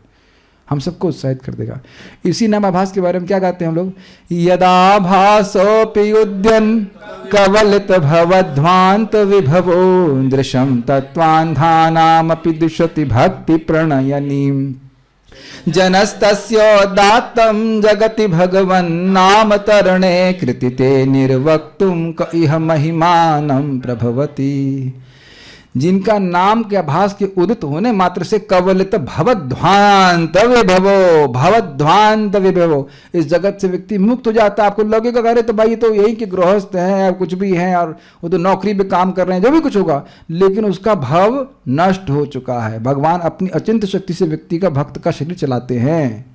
हम सबको उत्साहित कर देगा। इसी नामाभास के बारे में क्या गाते हैं हम लोग? यदा भासोऽपि युध्यन् कवलित भवध्वान्त विभवो दृशं तत्त्वान्धानामपि दुष्यति भक्ति प्रणयनीम्। जनस्तस्योदात्तं जगति भगवन्नाम तरणे कृतिते निर्वक्तुं क इह महिमानं प्रभवति। जिनका नाम के आभास के उदित होने मात्र से कवलित भवध्वांत विभवो, भवध्वांत विभवो, इस जगत से व्यक्ति मुक्त हो जाता है। आपको लगेगा अरे तो भाई तो यही कि गृहस्थ हैं और कुछ भी हैं और वो तो नौकरी पे काम कर रहे हैं, जो भी कुछ होगा, लेकिन उसका भव नष्ट हो चुका है। भगवान अपनी अचिंत्य शक्ति से व्यक्ति का, भक्त का शरीर चलाते हैं।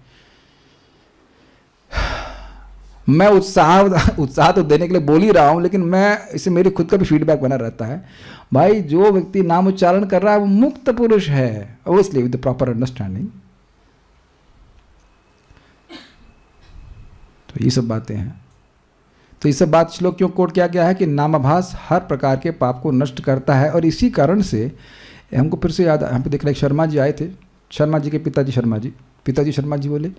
मैं उत्साह तो देने के लिए बोल ही रहा हूं, लेकिन मैं इससे मेरी खुद का भी फीडबैक बना रहता है। भाई जो व्यक्ति नाम उच्चारण कर रहा है वो मुक्त पुरुष है, obviously with the proper understanding. तो ये सब बातें हैं। तो ये सब बात श्लोक क्यों कोट किया गया है कि नामाभास हर प्रकार के पाप को नष्ट करता है। और इसी कारण से हमको फिर से याद, हम पे देख रहे शर्मा जी आए थे, शर्मा जी के पिताजी शर्मा जी बोले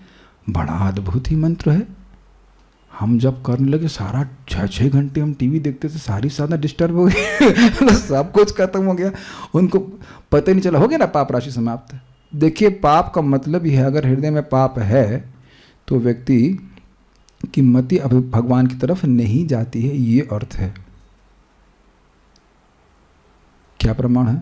बड़ा अद्भुत ही मंत्र है। हम जब करने लगे सारा 6-6 घंटे हम टीवी देखते थे, सारी साधना डिस्टर्ब हो गई सब कुछ खत्म हो गया, उनको पता ही नहीं चला। हो गया ना पाप राशि समाप्त। देखिए पाप का मतलब ही है, अगर हृदय में पाप है तो व्यक्ति की मति अभी भगवान की तरफ नहीं जाती है, ये अर्थ है। क्या प्रमाण है?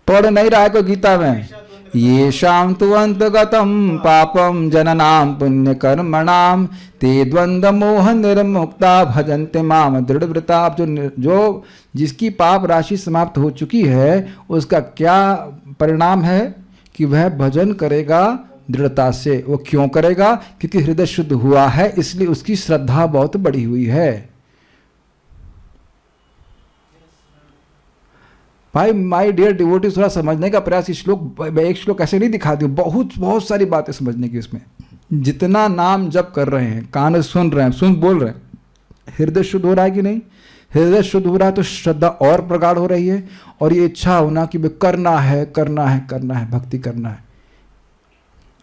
पढ़ नहीं रहा है कोई गीता में, ये शाम तु अंतगतम पापम जननाम पुण्य कर्मणाम ते द्वंद्व मोह निर्मुक्ता भजन्ते माम दृढ़व्रता। आप जो जिसकी पाप राशि समाप्त हो चुकी है उसका क्या परिणाम है कि वह भजन करेगा दृढ़ता से। वो क्यों करेगा? क्योंकि हृदय शुद्ध हुआ है, इसलिए उसकी श्रद्धा बहुत बढ़ी हुई है। भाई माय डियर डिवोटी, थोड़ा समझने का प्रयास। इस श्लोक, एक श्लोक ऐसे नहीं दिखा दी, बहुत सारी बातें समझने की इसमें। जितना नाम जप कर रहे हैं, कान सुन रहे हैं, बोल रहे हैं, हृदय शुद्ध हो रहा है कि नहीं? हृदय शुद्ध हो रहा है तो श्रद्धा और प्रगाढ़ हो रही है, और ये इच्छा होना कि करना है, भक्ति करना है,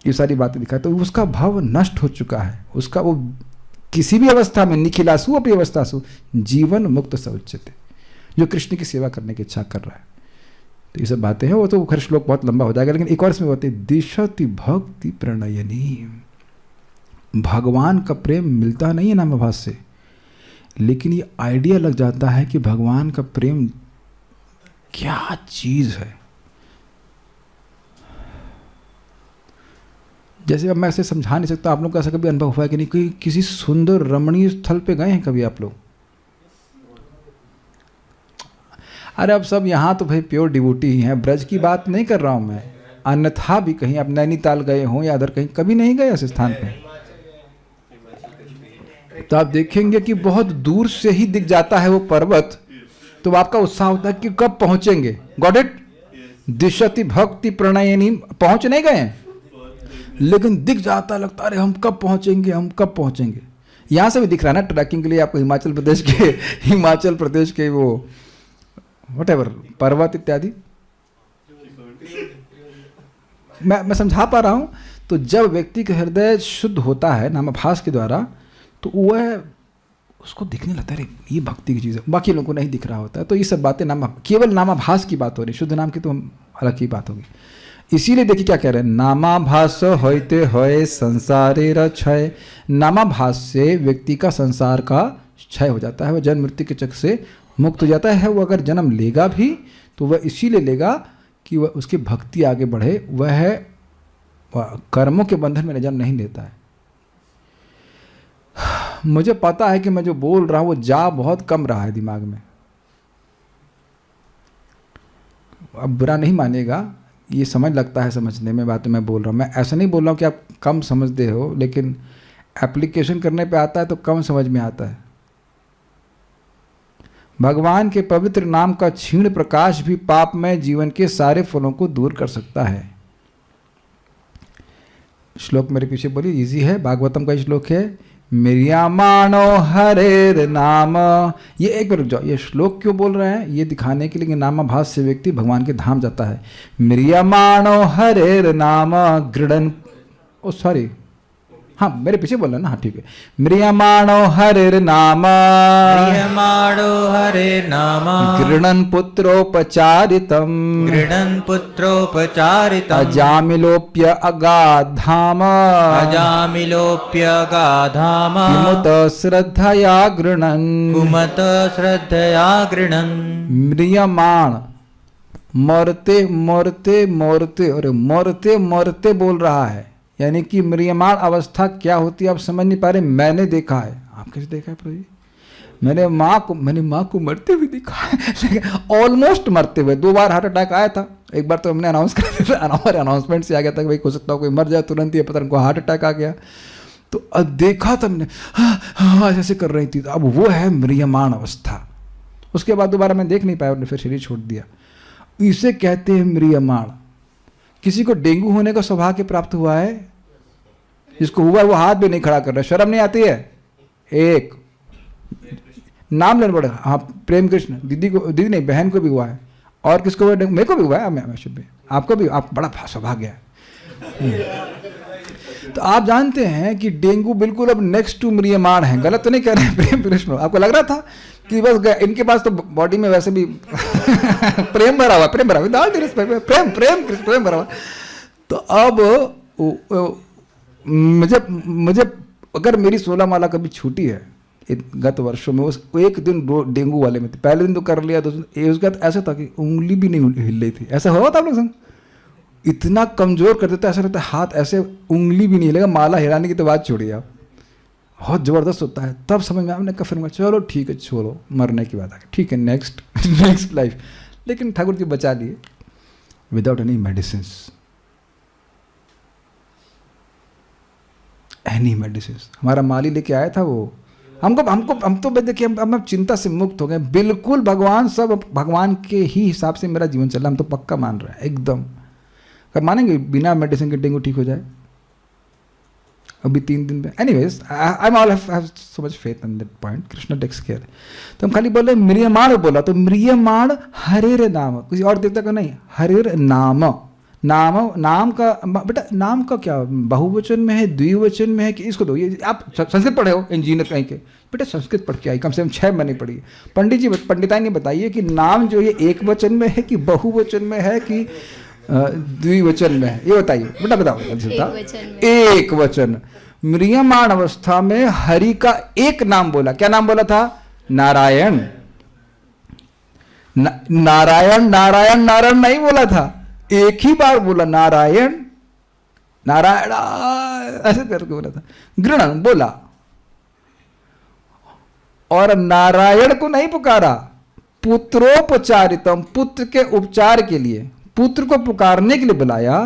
ये सारी बातें दिखाए। तो उसका भाव नष्ट हो चुका है, उसका वो किसी भी अवस्था में निखिलासु अपनी अवस्थासु जीवन मुक्त स उच्यते, जो कृष्ण की सेवा करने की इच्छा कर रहा है। तो ये सब बातें हैं, वो तो खैर श्लोक बहुत लंबा हो जाएगा, लेकिन एक और इसमें होती है दिशति भक्ति प्रणयनी। भगवान का प्रेम मिलता नहीं है नामाभास से, लेकिन ये आइडिया लग जाता है कि भगवान का प्रेम क्या चीज है। जैसे अब मैं ऐसे समझा नहीं सकता, आप लोग का ऐसा कभी अनुभव हुआ है कि नहीं? कोई किसी सुंदर रमणीय स्थल पे गए हैं कभी आप लोग? अरे अब सब यहाँ तो भाई प्योर डिवोटी ही हैं, ब्रज की बात नहीं कर रहा हूँ मैं, अन्यथा भी कहीं आप नैनीताल गए हों या अदर कहीं, कभी नहीं गए ऐसे स्थान पे, तो आप देखेंगे कि बहुत दूर से ही दिख जाता है वो पर्वत। तो आपका उत्साह होता है कि कब पहुंचेंगे। Got it? दिशति भक्ति प्रणयनी। पहुंच नहीं गए लेकिन दिख जाता, लगता अरे हम कब पहुंचेंगे। यहाँ से भी दिख रहा है ना ट्रैकिंग के लिए आपको हिमाचल प्रदेश के वो व्हाटएवर पर्वत इत्यादि। मैं समझा पा रहा हूं। तो जब व्यक्ति का हृदय शुद्ध होता है नामाभास के द्वारा, तो वह उसको दिखने लगता है ये भक्ति की चीज़ है, बाकी लोगों को नहीं दिख रहा होता है। तो ये सब बातें केवल नामाभास की बात हो रही, शुद्ध नाम की तो अलग ही बात होगी। इसीलिए देखिए क्या कह रहे हैं, नामाभास होते होए संसारे क्षय। नामाभास से व्यक्ति का संसार का क्षय हो जाता है, वह जन्म मृत्यु के चक्र से मुक्त हो जाता है। वो अगर जन्म लेगा भी तो वह इसीलिए लेगा कि वह उसकी भक्ति आगे बढ़े, वह कर्मों के बंधन में जन्म नहीं लेता है। मुझे पता है कि मैं जो बोल रहा हूं वो जा बहुत कम रहा है दिमाग में, अब बुरा नहीं मानेगा, ये समझ लगता है समझने में बातें मैं बोल रहा हूँ। मैं ऐसा नहीं बोल रहा हूँ कि आप कम समझते हो, लेकिन एप्लीकेशन करने पे आता है तो कम समझ में आता है। भगवान के पवित्र नाम का क्षीण प्रकाश भी पापमय जीवन के सारे फलों को दूर कर सकता है। श्लोक मेरे पीछे बोलिए, इजी है, भागवतम का श्लोक है, मिर्यामाणो हरेर नाम। ये एक बार रुक जाओ, ये श्लोक क्यों बोल रहे हैं? ये दिखाने के लिए कि नामाभास से व्यक्ति भगवान के धाम जाता है। मिर्यामाणो हरेर नाम गृढ़न, ओ सॉरी हाँ मेरे पीछे बोलना ना, हाँ ठीक है। म्रियमाणो हरिर नाम क्रियमाणो हरे नाम गृणन् पुत्रोपचारितम् गृणन् पुत्रोपचारितम् अजामिलोप्य अगाधाम अजामिलोऽप्यगाधाम किमुत श्रद्धया गृणन्। कुमत श्रद्धया गृणन्। म्रियमाण मरते मरते मरते, और मरते मरते बोल रहा है, यानी कि म्रियमाण अवस्था क्या होती है आप समझ नहीं पा रहे। मैंने देखा है, आप कैसे देखा है प्रभु जी? मैंने माँ को मरते हुए देखा है, ऑलमोस्ट मरते हुए। 2 बार हार्ट अटैक आया था। एक बार तो हमने अनाउंस कर दिया था, हमारे अनाउंसमेंट से आ गया था कि भाई हो सकता हो कोई मर जाए, तुरंत ही पता उनको हार्ट अटैक आ गया। तो देखा था हमने, ऐसे कर रही थी। तो अब वो है म्रियमाण अवस्था। उसके बाद दोबारा मैं देख नहीं पाया, उन्होंने फिर शरीर छोड़ दिया। इसे कहते हैं म्रियमाण। किसी को डेंगू होने का सौभाग्य प्राप्त हुआ है? जिसको हुआ वो हाथ भी नहीं खड़ा कर रहा, शर्म नहीं आती है? एक नाम लेना पड़ेगा। हाँ प्रेम कृष्ण, दीदी को, दीदी नहीं बहन को भी हुआ है। और किसको हुआ? मेरे को भी हुआ है, मैं शुभ भी, आपको भी, आप बड़ा सौभाग्य है। तो आप जानते हैं कि डेंगू बिल्कुल अब नेक्स्ट टू म्रियमाण है। गलत तो नहीं कह रहे हैं प्रेम कृष्ण? आपको लग रहा था कि बस इनके पास तो बॉडी में वैसे भी प्रेम भरा हुआ, प्रेम भरा हुआ, डाल दे प्रेम प्रेम प्रेम भरा हुआ। तो अब मुझे अगर मेरी 16 माला कभी छूटी है गत वर्षों में, उस एक दिन डेंगू वाले में थे। पहले दिन तो कर लिया, उसके बाद ऐसा था कि उंगली भी नहीं हिल रही थी। ऐसा हुआ था आप लोग संग? इतना कमजोर कर देता, ऐसा रहता है हाथ ऐसे, उंगली भी नहीं हिलेगा। माला हिलाने की तो बात छोड़िए आप, बहुत ज़बरदस्त होता है। तब समझ में आपने कहा, फिर चलो ठीक है, छोड़ो, मरने की बात है, ठीक है, नेक्स्ट लाइफ। लेकिन ठाकुर जी बचा लिए without any medicine, any medicine. हमारा माली लेके आया था वो, हम तो देखिए हम चिंता से मुक्त हो गए बिल्कुल। भगवान सब भगवान के ही हिसाब से मेरा जीवन चल रहा है, हम तो पक्का मान रहे हैं एकदम। कब मानेंगे बिना मेडिसिन के डेंगू ठीक हो जाए? अभी 3 दिन में। Anyways I am all have so much faith in that point. Krishna takes care. तो हम खाली बोले म्रियमाण बोला, तो म्रियमाण हरेर नाम, किसी और देवता का नहीं, हरेर नाम। नाम का बेटा, नाम का क्या बहुवचन में है, द्विवचन में है कि इसको दो। ये आप संस्कृत पढ़े हो, इंजीनियर कहीं के बेटा, संस्कृत पढ़ के आई, कम से कम 6 महीने पढ़ी। पंडित जी पंडिताई ने बताइए कि नाम जो ये एक वचन में है कि बहुवचन में है कि द्विवचन में है, ये बताइए बेटा, बताओ। एक वचन। म्रियमाण अवस्था में हरि का एक नाम बोला। क्या नाम बोला था? नारायण। नारायण नारायण नारायण नहीं बोला था, एक ही बार बोला नारायण नारायण, ऐसे करके बोला था। गृणन बोला, और नारायण को नहीं पुकारा, पुत्रोपचारितम, पुत्र के उपचार के लिए, पुत्र को पुकारने के लिए बुलाया।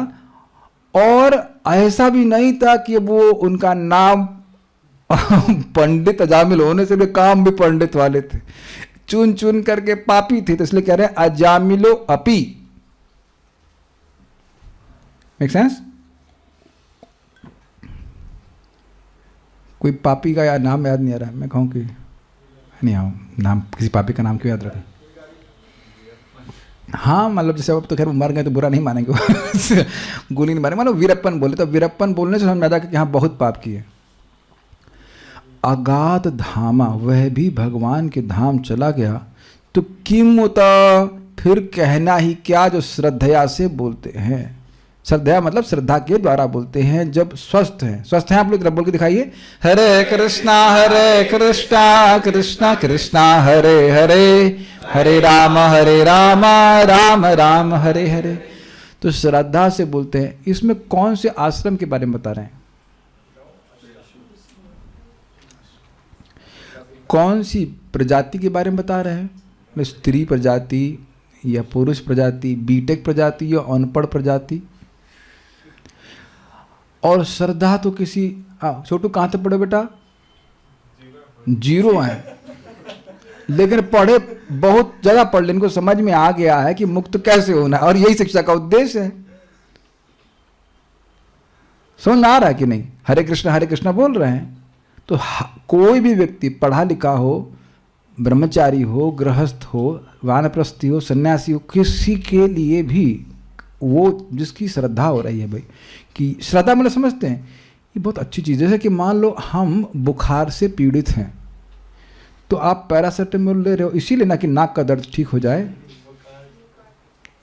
और ऐसा भी नहीं था कि वो उनका नाम पंडित अजामिल होने से भी काम भी पंडित वाले थे, चुन चुन करके पापी थे, तो इसलिए कह रहे हैं अजामिलो अपी। Make sense? कोई पापी का यार नाम याद नहीं आ रहा, मैं कहूँ कि नहीं, आओ नाम, किसी पापी का नाम क्यों याद रखें? हाँ मतलब जैसे अब तो खैर मर गए तो बुरा नहीं मानेंगे, गोली नहीं मारेंगे। मानो वीरप्पन बोले, तो वीरप्पन बोलने से समझ में आता कि यहाँ बहुत पाप किए। अगाध धामा, वह भी भगवान के धाम चला गया, तो किमुता, फिर कहना ही क्या, जो श्रद्धया से बोलते हैं। श्रद्धया मतलब श्रद्धा के द्वारा बोलते हैं, जब स्वस्थ हैं। स्वस्थ हैं आप लोग, बोल के दिखाइए। हरे कृष्णा कृष्णा कृष्णा हरे हरे, हरे राम राम राम हरे हरे। तो श्रद्धा से बोलते हैं। इसमें कौन से आश्रम के बारे में बता रहे हैं? कौन सी प्रजाति के बारे में बता रहे हैं? स्त्री प्रजाति या पुरुष प्रजाति, बीटेक प्रजाति या अनपढ़ प्रजाति? और श्रद्धा तो किसी, छोटू कहाँ तक पढ़े बेटा? 0 है, लेकिन पढ़े बहुत जगह पढ़ ले, इनको समझ में आ गया है कि मुक्त कैसे होना है, और यही शिक्षा का उद्देश्य है। समझ में आ रहा है कि नहीं? हरे कृष्णा बोल रहे हैं। तो कोई भी व्यक्ति पढ़ा लिखा हो, ब्रह्मचारी हो, गृहस्थ हो, वानप्रस्थी हो, सन्यासी हो, किसी के लिए भी वो जिसकी श्रद्धा हो रही है भाई, कि श्रद्धा मतलब समझते हैं ये बहुत अच्छी चीज़ है। जैसे कि मान लो हम बुखार से पीड़ित हैं, तो आप पैरासीटामोल ले रहे हो इसीलिए ना कि नाक का दर्द ठीक हो जाए।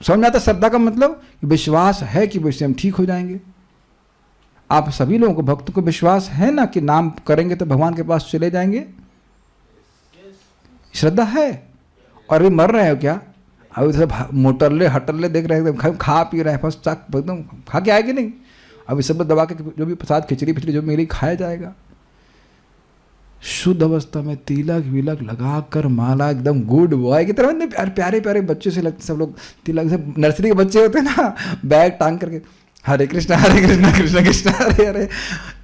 समझ में आता श्रद्धा का मतलब? विश्वास है कि वैसे हम ठीक हो जाएंगे। आप सभी लोगों को, भक्तों को विश्वास है ना कि नाम करेंगे तो भगवान के पास चले जाएंगे? श्रद्धा है। और अभी मर रहे हो क्या? अभी सब मोटरले हटरले देख रहे हैं, खा पी रहे हैं, फर्स्ट चाक एकदम खा के आएगी नहीं। अभी सब दबा के जो भी प्रसाद खिचड़ी फिचड़ी जो मिली खाया जाएगा। शुद्ध अवस्था में तिलक विलक लगा कर माला एकदम गुड बॉय की तरह, इतने प्यारे प्यारे बच्चे से लगते सब लोग। तिलक से नर्सरी के बच्चे होते हैं ना, बैग टांग करके हरे कृष्णा कृष्ण कृष्ण हरे हरे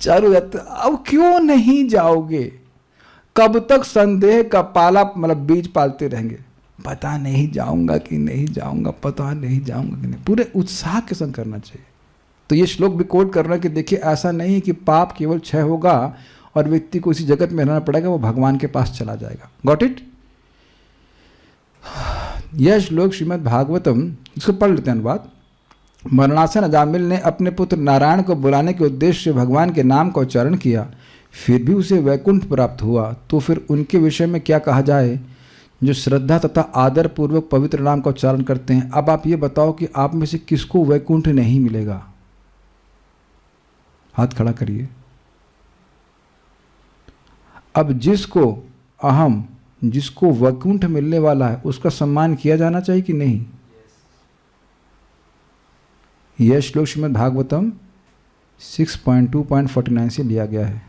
चालू जाते। अब क्यों नहीं जाओगे? कब तक संदेह का पाला मतलब बीज पालते रहेंगे? पता नहीं जाऊंगा कि नहीं जाऊंगा, पता नहीं जाऊंगा कि नहीं। पूरे उत्साह के संग करना चाहिए। तो ये श्लोक भी कोट कर रहा है कि देखिए ऐसा नहीं है कि पाप केवल क्षय होगा और व्यक्ति को इसी जगत में रहना पड़ेगा, वो भगवान के पास चला जाएगा। Got it? यह श्लोक श्रीमद् भागवतम, इसको पढ़ लेते हैं अनुवाद। मरणासन अजामिल ने अपने पुत्र नारायण को बुलाने के उद्देश्य से भगवान के नाम का उच्चारण किया, फिर भी उसे वैकुंठ प्राप्त हुआ। तो फिर उनके विषय में क्या कहा जाए जो श्रद्धा तथा आदर पूर्वक पवित्र नाम का उच्चारण करते हैं। अब आप ये बताओ कि आप में से किसको वैकुंठ नहीं मिलेगा? हाथ खड़ा करिए। अब जिसको अहम, जिसको वैकुंठ मिलने वाला है, उसका सम्मान किया जाना चाहिए कि नहीं? यह श्लोक श्रीमद् भागवतम 6.2.49 से लिया गया है।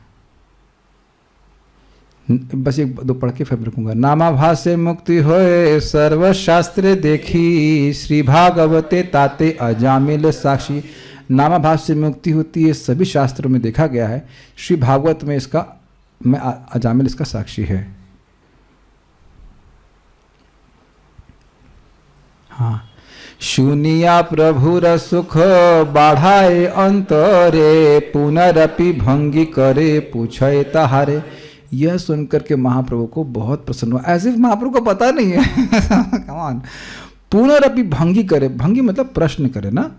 बस एक दो पढ़ के फिर रखूंगा। नामाभास से मुक्ति होए सर्वशास्त्र देखी, श्री भागवते ताते अजामिल साक्षी। नामाभास से मुक्ति होती है, सभी शास्त्रों में देखा गया है। श्री भागवत में इसका अजामिल इसका साक्षी है। हाँ, शुनिया प्रभुर सुख बाढ़ाए अंतरे, पुनरपि भंगी करे पूछे तहारे। यह सुनकर के महाप्रभु को बहुत प्रसन्न हुआ। ऐसे महाप्रभु को पता नहीं है। कमान, पुनरपि भंगी करे, भंगी मतलब प्रश्न करे ना,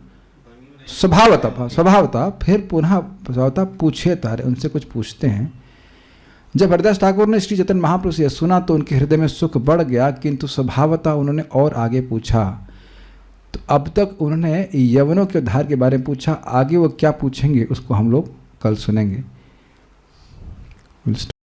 स्वभावता फिर पुनः स्वभावता पूछे तारे, उनसे कुछ पूछते हैं। जब हरिदास ठाकुर ने श्री चैतन्य महाप्रभु से सुना तो उनके हृदय में सुख बढ़ गया, किंतु स्वभावता उन्होंने और आगे पूछा। तो अब तक उन्होंने यवनों के उद्धार के बारे में पूछा, आगे वो क्या पूछेंगे उसको हम लोग कल सुनेंगे।